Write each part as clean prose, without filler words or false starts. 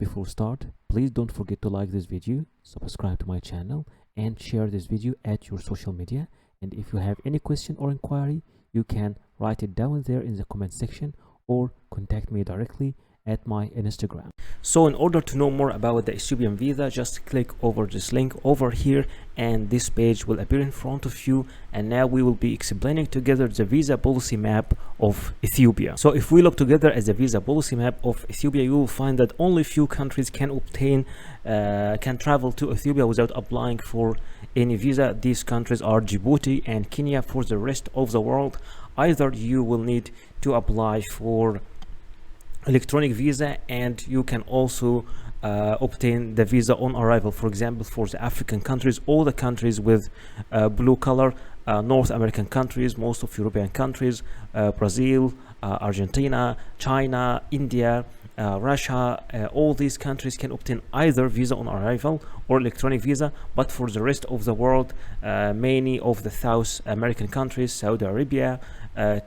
Before start, please don't forget to like this video, subscribe to my channel, and share this video at your social media. And if you have any question or inquiry, you can write it down there in the comment section or contact me directly at my Instagram. So in order to know more about the Ethiopian visa, just click over this link over here and this page will appear in front of you. And now we will be explaining together the visa policy map of Ethiopia. So if we look together at the visa policy map of Ethiopia, you will find that only few countries can travel to Ethiopia without applying for any visa. These countries are Djibouti and Kenya. For the rest of the world, either you will need to apply for electronic visa, and you can also obtain the visa on arrival. For example, for the African countries, all the countries with blue color, North American countries, most of European countries, Brazil, Argentina, China, India, Russia, all these countries can obtain either visa on arrival or electronic visa. But for the rest of the world, many of the South American countries, Saudi Arabia,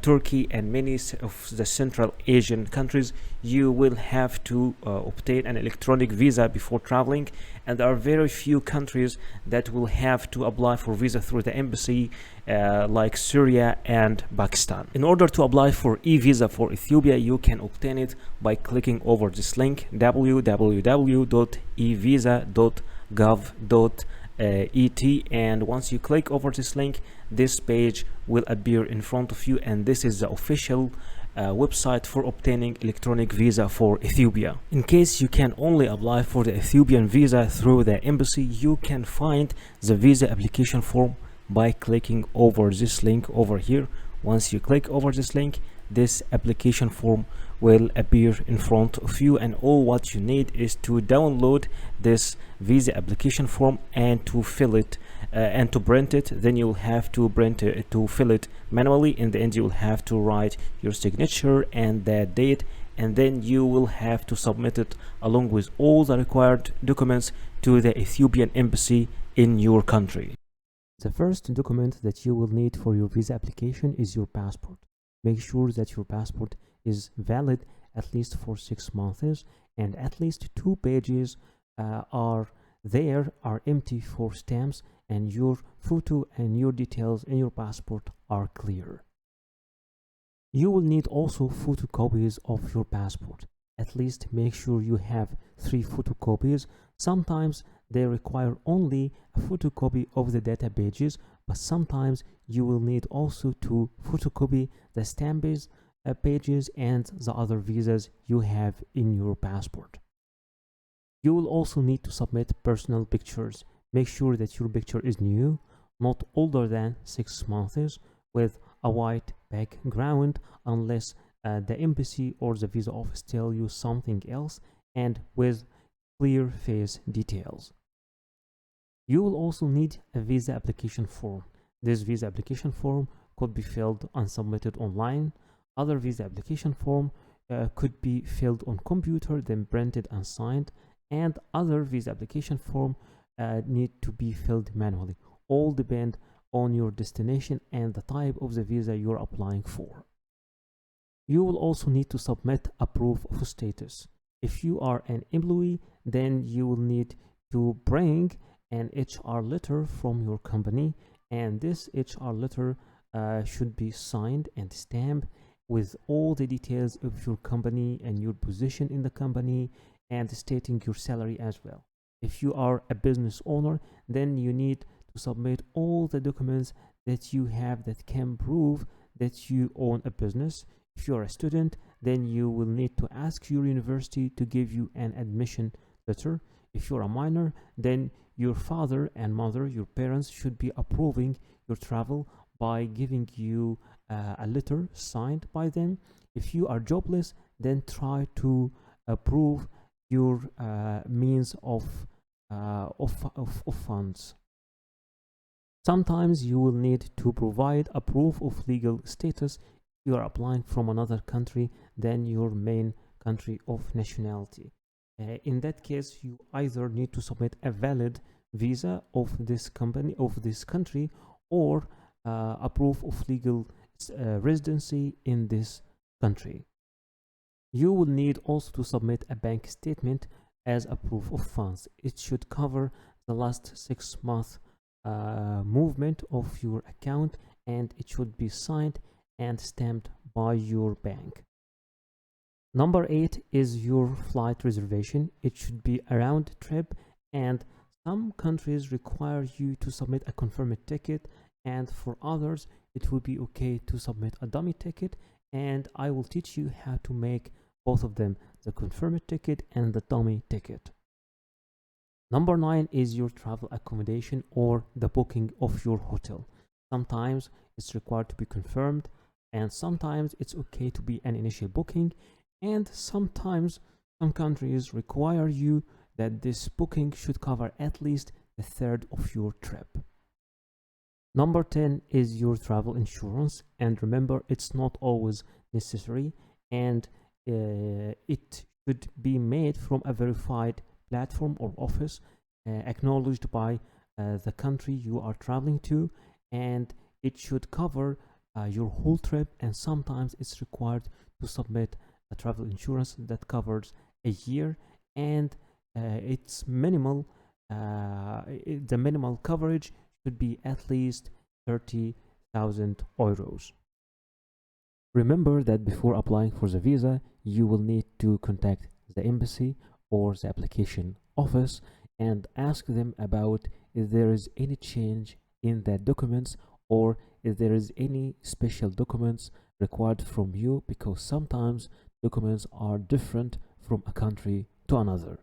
Turkey, and many of the Central Asian countries, you will have to obtain an electronic visa before traveling. And there are very few countries that will have to apply for visa through the embassy, like Syria and Pakistan. In order to apply for e-visa for Ethiopia, you can obtain it by clicking over this link, www.evisa.gov.et, and once you click over this link, this page will appear in front of you, and this is the official website for obtaining electronic visa for Ethiopia. In case you can only apply for the Ethiopian visa through the embassy, you can find the visa application form by clicking over this link over here. Once you click over this link, this application form will appear in front of you, and all what you need is to download this visa application form and to fill it and to print it. Then you'll have to print it, to fill it manually. In the end, you'll have to write your signature and the date, and then you will have to submit it along with all the required documents to the Ethiopian embassy in your country. The first document that you will need for your visa application is your passport. Make sure that your passport is valid at least for 6 months, and at least 2 pages are empty for stamps, and your photo and your details in your passport are clear. You will need also photocopies of your passport. At least make sure you have 3 photocopies. Sometimes they require only a photocopy of the data pages, but sometimes you will need also to photocopy the stamps pages and the other visas you have in your passport. You will also need to submit personal pictures. Make sure that your picture is new, not older than 6 months, with a white background, unless the embassy or the visa office tell you something else, and with clear face details. You will also need a visa application form. This visa application form could be filled and submitted online. Other visa application form could be filled on computer, then printed and signed, and other visa application form need to be filled manually. All depend on your destination and the type of the visa you're applying for. You will also need to submit a proof of status. If you are an employee, then you will need to bring an HR letter from your company, and this HR letter should be signed and stamped with all the details of your company and your position in the company, and stating your salary as well. If you are a business owner, then you need to submit all the documents that you have that can prove that you own a business. If you are a student, then you will need to ask your university to give you an admission letter. If you're a minor, then your father and mother, your parents, should be approving your travel by giving you a letter signed by them. If you are jobless, then try to approve your means of funds. Sometimes you will need to provide a proof of legal status if you are applying from another country than your main country of nationality. In that case, you either need to submit a valid visa of this country, or a proof of legal residency in this country. You will need also to submit a bank statement as a proof of funds. It should cover the last 6 months movement of your account, and it should be signed and stamped by your bank. Number 8 is your flight reservation. It should be a round trip, and some countries require you to submit a confirmed ticket, and for others it will be okay to submit a dummy ticket, and I will teach you how to make both of them, the confirmed ticket and the dummy ticket. Number 9 is your travel accommodation or the booking of your hotel. Sometimes it's required to be confirmed, and sometimes it's okay to be an initial booking, and sometimes some countries require you that this booking should cover at least a third of your trip. Number 10 is your travel insurance, and remember, it's not always necessary, and it should be made from a verified platform or office acknowledged by the country you are traveling to, and it should cover your whole trip, and sometimes it's required to submit a travel insurance that covers a year, and it's minimal. The minimal coverage should be at least 30,000 euros. Remember that before applying for the visa, you will need to contact the embassy or the application office and ask them about if there is any change in the documents or if there is any special documents required from you, because sometimes documents are different from a country to another.